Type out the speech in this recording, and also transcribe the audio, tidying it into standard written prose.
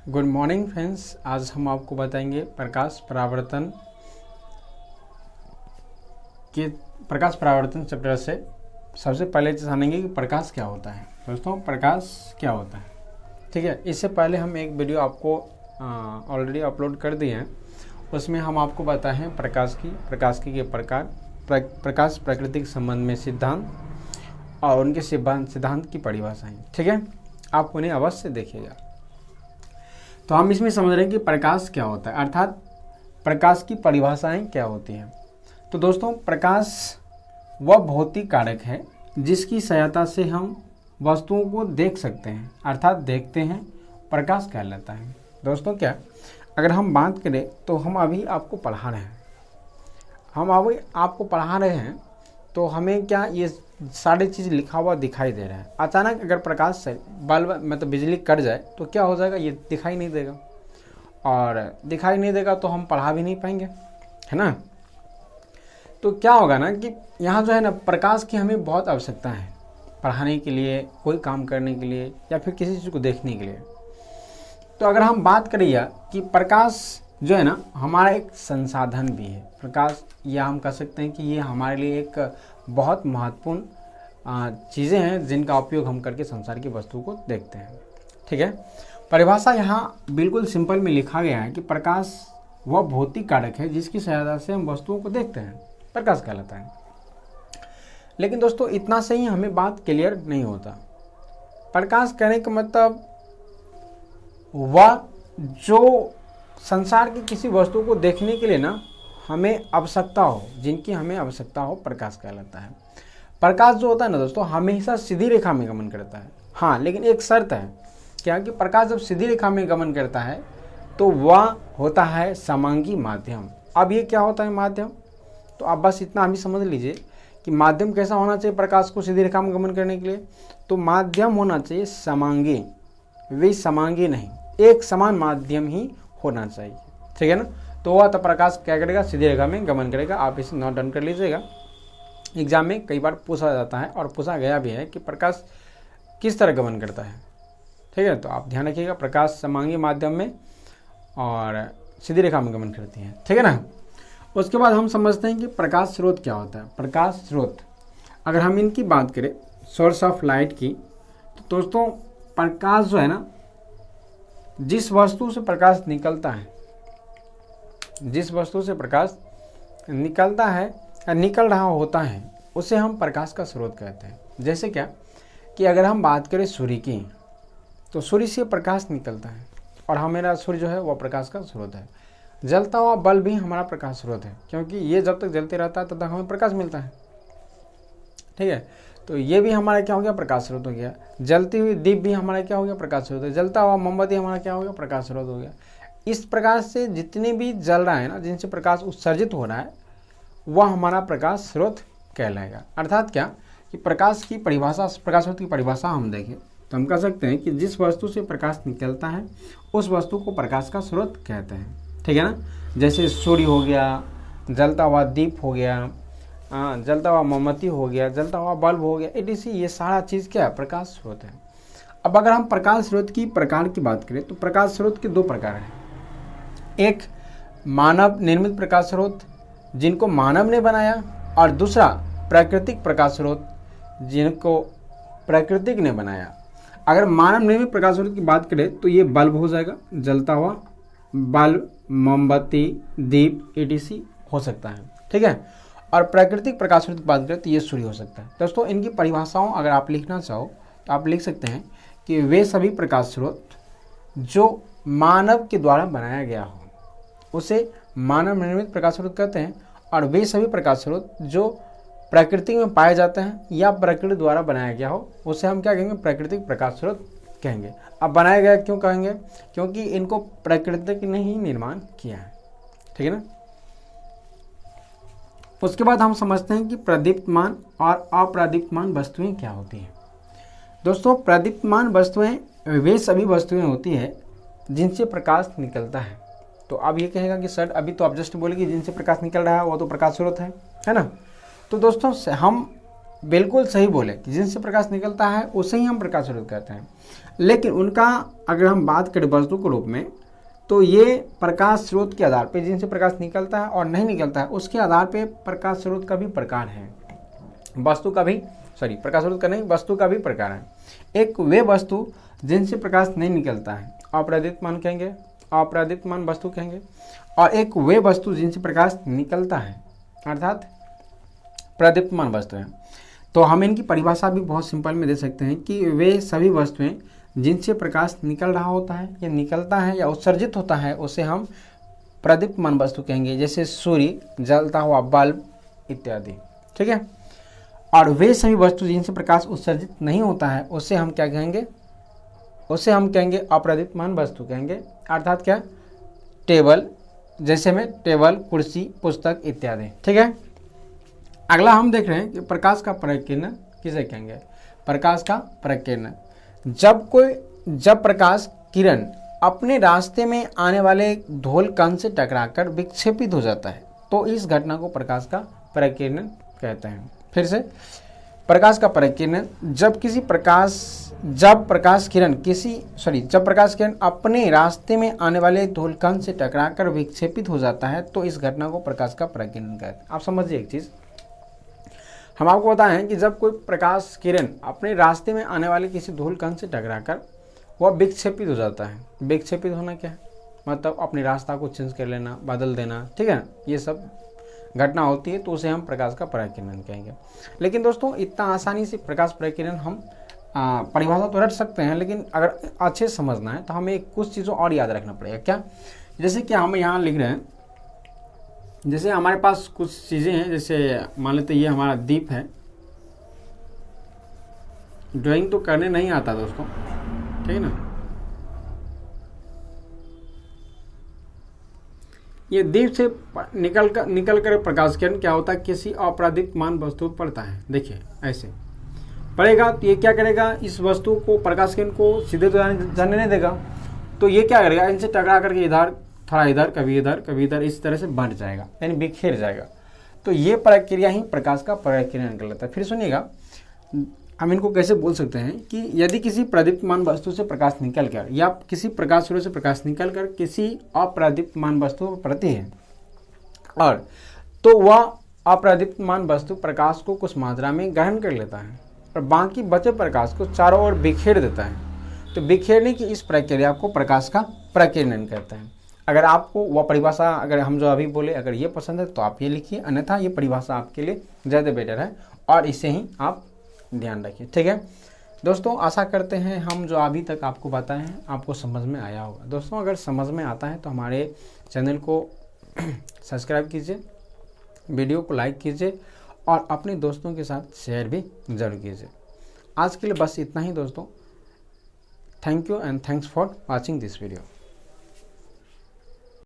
Good morning friends. आज हम आपको बताएंगे प्रकाश परावर्तन चैप्टर से। सबसे पहले जानेंगे कि प्रकाश क्या होता है। दोस्तों, प्रकाश क्या होता है, ठीक है। इससे पहले हम एक वीडियो आपको ऑलरेडी अपलोड कर दिए हैं। उसमें हम आपको बताए हैं प्रकाश की के प्रकार, प्रकाश प्राकृतिक संबंध में सिद्धांत और उनके सिद्धांत की परिभाषाएं, ठीक है। आप उन्हें अवश्य देखिएगा। तो हम इसमें समझ रहे हैं कि प्रकाश क्या होता है, अर्थात प्रकाश की परिभाषाएं क्या होती हैं। तो दोस्तों, प्रकाश वह भौतिक कारक है जिसकी सहायता से हम वस्तुओं को देख सकते हैं, अर्थात देखते हैं, प्रकाश कहलाता है। दोस्तों, क्या अगर हम बात करें तो हम अभी आपको पढ़ा रहे हैं, तो हमें क्या ये सारी चीज़ लिखा हुआ दिखाई दे रहा है। अचानक अगर प्रकाश से बल्ब मतलब बिजली कट जाए तो क्या हो जाएगा, ये दिखाई नहीं देगा, और दिखाई नहीं देगा तो हम पढ़ा भी नहीं पाएंगे, है ना। तो क्या होगा ना कि यहाँ जो है ना, प्रकाश की हमें बहुत आवश्यकता है पढ़ाने के लिए, कोई काम करने के लिए, या फिर किसी चीज़ को देखने के लिए। तो अगर हम बात करिए कि प्रकाश जो है ना हमारा एक संसाधन भी है। प्रकाश, या हम कह सकते हैं कि ये हमारे लिए एक बहुत महत्वपूर्ण चीज़ें हैं जिनका उपयोग हम करके संसार की वस्तु को देखते हैं, ठीक है। परिभाषा यहाँ बिल्कुल सिंपल में लिखा गया है कि प्रकाश वह भौतिक कारक है जिसकी सहायता से हम वस्तुओं को देखते हैं, प्रकाश कहलाता है। लेकिन दोस्तों, इतना से ही हमें बात क्लियर नहीं होता। प्रकाश कहने का मतलब वह जो संसार की किसी वस्तु को देखने के लिए ना हमें आवश्यकता हो, जिनकी हमें आवश्यकता हो, प्रकाश कहलाता है। प्रकाश जो होता है ना दोस्तों, हमेशा सीधी रेखा में गमन करता है। हाँ, लेकिन एक शर्त है, क्या कि प्रकाश जब सीधी रेखा में गमन करता है तो वह होता है समांगी माध्यम। अब ये क्या होता है माध्यम, तो आप बस इतना भी समझ लीजिए कि माध्यम कैसा होना चाहिए प्रकाश को सीधी रेखा में गमन करने के लिए। तो माध्यम होना चाहिए समांगी, विसमांगी नहीं, एक समान माध्यम ही होना चाहिए, ठीक है ना। तो वह तो प्रकाश क्या करेगा, सीधी रेखा में गमन करेगा। आप इसे नोट डाउन कर लीजिएगा। एग्जाम में कई बार पूछा जाता है और पूछा गया भी है कि प्रकाश किस तरह गमन करता है, ठीक है। तो आप ध्यान रखिएगा, प्रकाश समांगी माध्यम में और सीधी रेखा में गमन करती है, ठीक है ना। उसके बाद हम समझते हैं कि प्रकाश स्रोत क्या होता है। प्रकाश स्रोत, अगर हम इनकी बात करें, सोर्स ऑफ लाइट की, तो दोस्तों प्रकाश जो है ना, जिस वस्तु से प्रकाश निकलता है, जिस वस्तु से प्रकाश निकलता है या निकल रहा होता है, उसे हम प्रकाश का स्रोत कहते हैं। जैसे क्या कि अगर हम बात करें सूर्य की, तो सूर्य से प्रकाश निकलता है और हमारा सूर्य जो है वह प्रकाश का स्रोत है। जलता हुआ बल्ब भी हमारा प्रकाश स्रोत है, क्योंकि ये जब तक जलते रहता है तब तक हमें प्रकाश मिलता है, ठीक है। तो ये भी हमारा क्या हो गया, प्रकाश स्रोत हो गया। जलती हुई दीप भी हमारा क्या हो गया, प्रकाश स्रोत है। जलता हुआ मोमबत्ती हमारा क्या हो गया, प्रकाश स्रोत हो गया। इस प्रकार से जितने भी जल रहा है ना, जिनसे प्रकाश उत्सर्जित हो रहा है, वह हमारा प्रकाश स्रोत कहलाएगा। अर्थात क्या कि प्रकाश की परिभाषा, प्रकाश स्रोत की परिभाषा हम देखें तो हम कह सकते हैं कि जिस वस्तु से प्रकाश निकलता है उस वस्तु को प्रकाश का स्रोत कहते हैं, ठीक है ना। जैसे सूर्य हो गया, जलता हुआ दीप हो गया, जलता हुआ मोमबत्ती हो गया, जलता हुआ बल्ब हो गया, etc। ये सारा चीज़ क्या है, प्रकाश स्रोत है। अब अगर हम प्रकाश स्रोत की प्रकार की बात करें तो प्रकाश स्रोत के दो प्रकार हैं। एक मानव निर्मित प्रकाश स्रोत, जिनको मानव ने बनाया, और दूसरा प्राकृतिक प्रकाश स्रोत, जिनको प्राकृतिक ने बनाया। अगर मानव निर्मित प्रकाश स्रोत की बात करें तो ये बल्ब हो जाएगा, जलता हुआ बल्ब, मोमबत्ती, दीप, etc हो सकता है, ठीक है। और प्राकृतिक प्रकाश स्रोत की बात करें तो ये सूर्य हो सकता है। दोस्तों, इनकी परिभाषाओं अगर आप लिखना चाहो तो आप लिख सकते हैं कि वे सभी प्रकाश स्रोत जो मानव के द्वारा बनाया गया हो, उसे मानव निर्मित प्रकाश स्रोत कहते हैं। और वे सभी प्रकाश स्रोत जो प्रकृति में पाए जाते हैं या प्रकृति द्वारा बनाया गया हो, उसे हम क्या कहेंगे, प्राकृतिक प्रकाश स्रोत कहेंगे। अब बनाया गया क्यों कहेंगे, क्योंकि इनको प्रकृति ने ही निर्माण किया है, ठीक है ना। उसके बाद हम समझते हैं कि प्रदीप्तमान और अप्रदीप्तमान वस्तुएं क्या होती हैं। दोस्तों, प्रदीप्तमान वस्तुएं वे सभी वस्तुएं होती है जिनसे प्रकाश निकलता है। तो अब ये कहेगा कि सर अभी तो आप जस्ट बोले कि जिनसे प्रकाश निकल रहा है वो तो प्रकाश स्रोत है ना। तो दोस्तों, हम बिल्कुल सही बोले कि जिनसे प्रकाश निकलता है उसे ही हम प्रकाश स्रोत कहते हैं। लेकिन उनका अगर हम बात करें वस्तु के रूप में, तो ये प्रकाश स्रोत के आधार पे जिनसे प्रकाश निकलता है और नहीं निकलता है उसके आधार पे प्रकाश स्रोत का भी प्रकार है। वस्तु का भी प्रकाश स्रोत का नहीं, वस्तु का भी प्रकार है। एक वे वस्तु जिनसे प्रकाश नहीं निकलता है अप्रदीप्तमान कहेंगे, अप्रदीप्तमान वस्तु कहेंगे। और एक वे वस्तु जिनसे प्रकाश निकलता है अर्थात प्रदीप्तमान वस्तु है। तो हम इनकी परिभाषा भी बहुत सिंपल में दे सकते हैं कि वे सभी वस्तुएं जिनसे प्रकाश निकल रहा होता है या निकलता है या उत्सर्जित होता है उसे हम प्रदीप्तमान वस्तु कहेंगे, जैसे सूर्य, जलता हुआ बल्ब इत्यादि। ठीक है। और वे सभी वस्तु जिनसे प्रकाश उत्सर्जित नहीं होता है उसे हम क्या कहेंगे, उसे हम कहेंगे अप्रदीप्तमान वस्तु कहेंगे। अर्थात क्या, टेबल, जैसे में टेबल, कुर्सी, पुस्तक इत्यादि। ठीक है। अगला हम देख रहे हैं कि प्रकाश का प्रकीर्णन किसे कहेंगे। प्रकाश का प्रकीर्णन, जब प्रकाश किरण अपने रास्ते में आने वाले धूल कण से टकराकर विक्षेपित हो जाता है तो इस घटना को प्रकाश का प्रकीर्णन कहते हैं। फिर से, प्रकाश का प्रकीर्णन, जब प्रकाश किरण अपने रास्ते में आने वाले धूल कण से टकराकर विक्षेपित हो जाता है तो इस घटना को प्रकाश का प्रकीर्णन कहते हैं। आप समझिए एक चीज़, हम आपको बताएं कि जब कोई प्रकाश किरण अपने रास्ते में आने वाले किसी धूल कण से टकराकर वह विक्षेपित हो जाता है। विक्षेपित होना क्या है, मतलब अपने रास्ता को चेंज कर लेना, बदल देना। ठीक है, ये सब घटना होती है तो उसे हम प्रकाश का प्रकीर्णन कहेंगे। लेकिन दोस्तों इतना आसानी से प्रकाश प्रकीर्णन हम परिभाषा तो रट सकते हैं, लेकिन अगर अच्छे से समझना है तो हमें कुछ चीज़ों और याद रखना पड़ेगा। क्या, जैसे कि हम यहाँ लिख रहे हैं, जैसे हमारे पास कुछ चीज़ें हैं, जैसे मान लेते ये हमारा दीप है। ड्राइंग तो करने नहीं आता दोस्तों, ठीक है ना। ये दीप से निकल कर प्रकाश किरण क्या होता है, किसी अप्रदीप्तमान वस्तु पर पड़ता है। देखिए ऐसे पड़ेगा तो ये क्या करेगा, इस वस्तु को, प्रकाश किरण को सीधे तो जाने नहीं देगा। तो ये क्या करेगा, इनसे टकरा करके इधर थोड़ा इधर, कभी इधर, इस तरह से बढ़ जाएगा, यानी बिखेर जाएगा। तो ये प्रक्रिया ही प्रकाश का प्रकीर्णन कहलाता है। फिर सुनिएगा, हम इनको कैसे बोल सकते हैं कि यदि किसी प्रदीप्तमान वस्तु से प्रकाश निकलकर या किसी प्रकाश स्रोत से प्रकाश निकलकर किसी अप्रदीप्तमान वस्तु पर पड़ती है और तो वह अप्रदीप्तमान वस्तु प्रकाश को कुछ मात्रा में ग्रहण कर लेता है और बाकी बचे प्रकाश को चारों ओर बिखेर देता है, तो बिखेरने की इस प्रक्रिया को प्रकाश का प्रकीर्णन कहते हैं। अगर आपको वह परिभाषा, अगर हम जो अभी बोले, अगर ये पसंद है तो आप ये लिखिए, अन्यथा ये परिभाषा आपके लिए ज़्यादा बेटर है और इसे ही आप ध्यान रखिए। ठीक है दोस्तों, आशा करते हैं हम जो अभी तक आपको बताए हैं आपको समझ में आया होगा। दोस्तों अगर समझ में आता है तो हमारे चैनल को सब्सक्राइब कीजिए, वीडियो को लाइक कीजिए और अपने दोस्तों के साथ शेयर भी ज़रूर कीजिए। आज के लिए बस इतना ही दोस्तों। Thank you and thanks for watching this video.